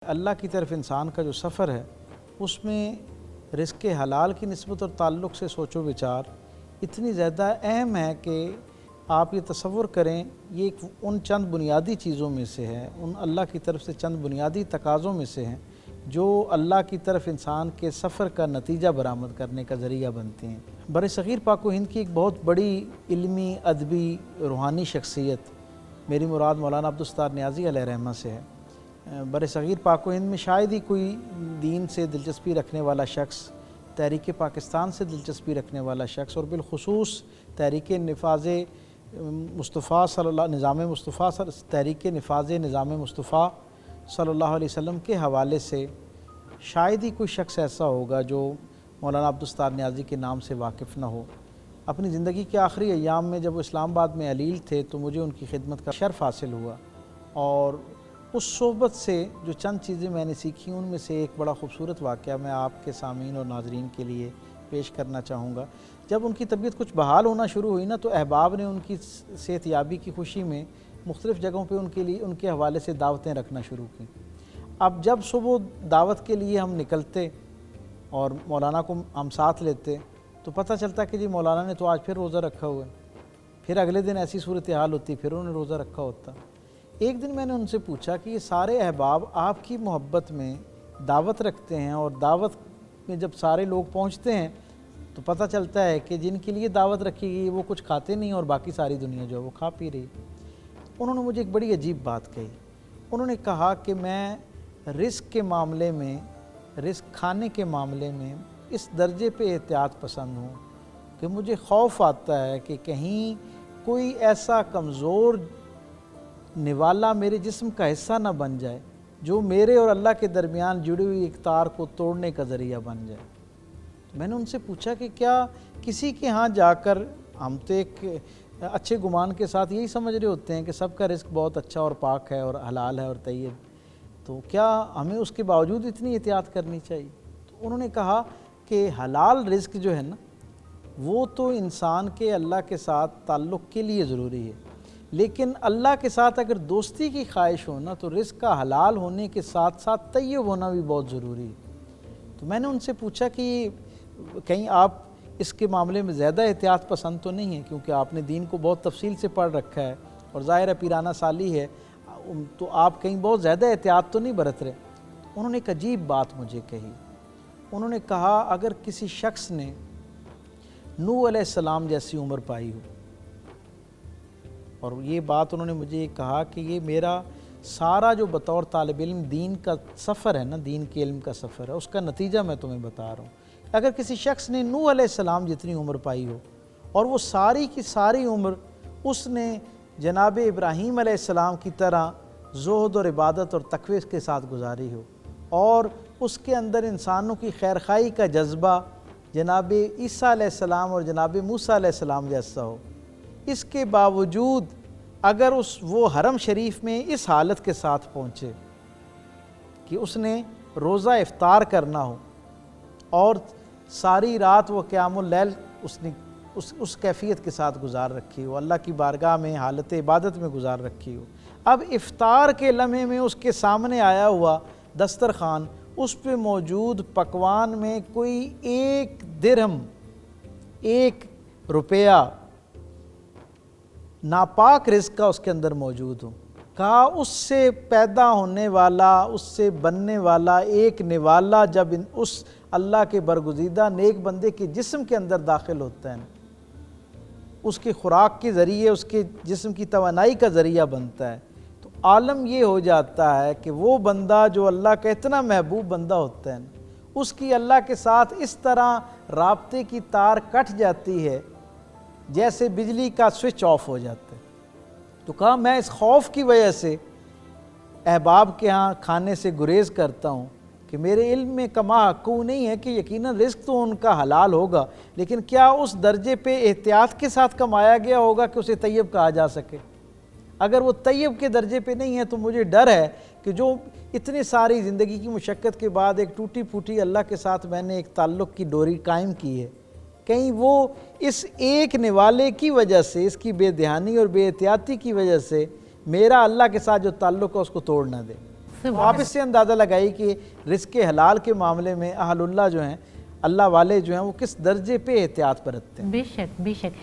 اللہ کی طرف انسان کا جو سفر ہے اس میں رزق حلال کی نسبت اور تعلق سے سوچ و بچار اتنی زیادہ اہم ہے کہ آپ یہ تصور کریں، یہ ایک ان چند بنیادی چیزوں میں سے ہے، ان اللہ کی طرف سے چند بنیادی تقاضوں میں سے ہیں جو اللہ کی طرف انسان کے سفر کا نتیجہ برآمد کرنے کا ذریعہ بنتے ہیں۔ بر صغیر پاک و ہند کی ایک بہت بڑی علمی، ادبی، روحانی شخصیت، میری مراد مولانا عبدالستار نیازی علیہ رحمہ سے ہے۔ بر صغیر پاک و ہند میں شاید ہی کوئی دین سے دلچسپی رکھنے والا شخص، تحریک پاکستان سے دلچسپی رکھنے والا شخص اور بالخصوص تحریک نفاذ مصطفیٰ صلی اللہ نظام مصطفیٰ تحریک نفاذ نظام مصطفیٰ صلی اللہ علیہ وسلم کے حوالے سے شاید ہی کوئی شخص ایسا ہوگا جو مولانا عبدالستار نیازی کے نام سے واقف نہ ہو۔ اپنی زندگی کے آخری ایام میں جب وہ اسلام آباد میں علیل تھے تو مجھے ان کی خدمت کا شرف حاصل ہوا، اور اس صحبت سے جو چند چیزیں میں نے سیکھی ان میں سے ایک بڑا خوبصورت واقعہ میں آپ کے سامعین اور ناظرین کے لیے پیش کرنا چاہوں گا۔ جب ان کی طبیعت کچھ بحال ہونا شروع ہوئی نا تو احباب نے ان کی صحت یابی کی خوشی میں مختلف جگہوں پہ ان کے حوالے سے دعوتیں رکھنا شروع کی۔ اب جب صبح دعوت کے لیے ہم نکلتے اور مولانا کو ہم ساتھ لیتے تو پتہ چلتا کہ جی مولانا نے تو آج پھر روزہ رکھا ہوا ہے، پھر اگلے دن ایسی صورتحال ہوتی، پھر انہوں نے روزہ رکھا ہوتا۔ ایک دن میں نے ان سے پوچھا کہ یہ سارے احباب آپ کی محبت میں دعوت رکھتے ہیں، اور دعوت میں جب سارے لوگ پہنچتے ہیں تو پتہ چلتا ہے کہ جن کے لیے دعوت رکھی گئی وہ کچھ کھاتے نہیں اور باقی ساری دنیا جو ہے وہ کھا پی رہی۔ انہوں نے مجھے ایک بڑی عجیب بات کہی۔ انہوں نے کہا کہ میں رزق کے معاملے میں، رزق کھانے کے معاملے میں اس درجے پہ احتیاط پسند ہوں کہ مجھے خوف آتا ہے کہ کہیں کوئی ایسا کمزور نوالا میرے جسم کا حصہ نہ بن جائے جو میرے اور اللہ کے درمیان جڑی ہوئی ایک تار کو توڑنے کا ذریعہ بن جائے۔ میں نے ان سے پوچھا کہ کیا کسی کے ہاں جا کر ہم تو ایک اچھے گمان کے ساتھ یہی سمجھ رہے ہوتے ہیں کہ سب کا رزق بہت اچھا اور پاک ہے اور حلال ہے اور طیب، تو کیا ہمیں اس کے باوجود اتنی احتیاط کرنی چاہیے؟ تو انہوں نے کہا کہ حلال رزق جو ہے نا وہ تو انسان کے اللہ کے ساتھ تعلق کے لیے ضروری ہے، لیکن اللہ کے ساتھ اگر دوستی کی خواہش ہو نا تو رزق کا حلال ہونے کے ساتھ ساتھ طیب ہونا بھی بہت ضروری ہے۔ تو میں نے ان سے پوچھا کہ کہیں آپ اس کے معاملے میں زیادہ احتیاط پسند تو نہیں ہیں، کیونکہ آپ نے دین کو بہت تفصیل سے پڑھ رکھا ہے اور ظاہر ہے پیرانہ سالی ہے، تو آپ کہیں بہت زیادہ احتیاط تو نہیں برت رہے؟ انہوں نے ایک عجیب بات مجھے کہی۔ انہوں نے کہا اگر کسی شخص نے نوح علیہ السلام جیسی عمر پائی ہو، اور یہ بات انہوں نے مجھے کہا کہ یہ میرا سارا جو بطور طالب علم دین کا سفر ہے نا، دین کے علم کا سفر ہے، اس کا نتیجہ میں تمہیں بتا رہا ہوں۔ اگر کسی شخص نے نوح علیہ السلام جتنی عمر پائی ہو اور وہ ساری کی ساری عمر اس نے جناب ابراہیم علیہ السلام کی طرح زہد اور عبادت اور تقوی کے ساتھ گزاری ہو، اور اس کے اندر انسانوں کی خیرخواہی کا جذبہ جناب عیسیٰ علیہ السلام اور جناب موسیٰ علیہ السلام جیسا ہو، اس کے باوجود اگر وہ حرم شریف میں اس حالت کے ساتھ پہنچے کہ اس نے روزہ افطار کرنا ہو اور ساری رات وہ قیام اللیل اس نے اس کیفیت کے ساتھ گزار رکھی ہو، اللہ کی بارگاہ میں حالت عبادت میں گزار رکھی ہو، اب افطار کے لمحے میں اس کے سامنے آیا ہوا دسترخوان، اس پہ موجود پکوان میں کوئی ایک درہم، ایک روپیہ ناپاک رزق کا اس کے اندر موجود ہو، کہا اس سے پیدا ہونے والا، اس سے بننے والا ایک نوالا جب اس اللہ کے برگزیدہ نیک بندے کے جسم کے اندر داخل ہوتا ہے، اس کی خوراک کے ذریعے اس کے جسم کی توانائی کا ذریعہ بنتا ہے، تو عالم یہ ہو جاتا ہے کہ وہ بندہ جو اللہ کا اتنا محبوب بندہ ہوتا ہے اس کی اللہ کے ساتھ اس طرح رابطے کی تار کٹ جاتی ہے جیسے بجلی کا سوئچ آف ہو جاتا ہے۔ تو کہا میں اس خوف کی وجہ سے احباب کے ہاں کھانے سے گریز کرتا ہوں کہ میرے علم میں کما حقو نہیں ہے کہ یقیناً رزق تو ان کا حلال ہوگا، لیکن کیا اس درجے پہ احتیاط کے ساتھ کمایا گیا ہوگا کہ اسے طیب کہا جا سکے؟ اگر وہ طیب کے درجے پہ نہیں ہے تو مجھے ڈر ہے کہ جو اتنی ساری زندگی کی مشقت کے بعد ایک ٹوٹی پھوٹی اللہ کے ساتھ میں نے ایک تعلق کی ڈوری قائم کی ہے، کہیں وہ اس ایک نوالے کی وجہ سے، اس کی بے دھیانی اور بے احتیاطی کی وجہ سے میرا اللہ کے ساتھ جو تعلق ہے اس کو توڑ نہ دے۔ تو آپ اس سے اندازہ لگائی کہ رزق حلال کے معاملے میں اہل اللہ جو ہیں، اللہ والے جو ہیں، وہ کس درجے پہ احتیاط برتتے ہیں۔ بے شک بے شک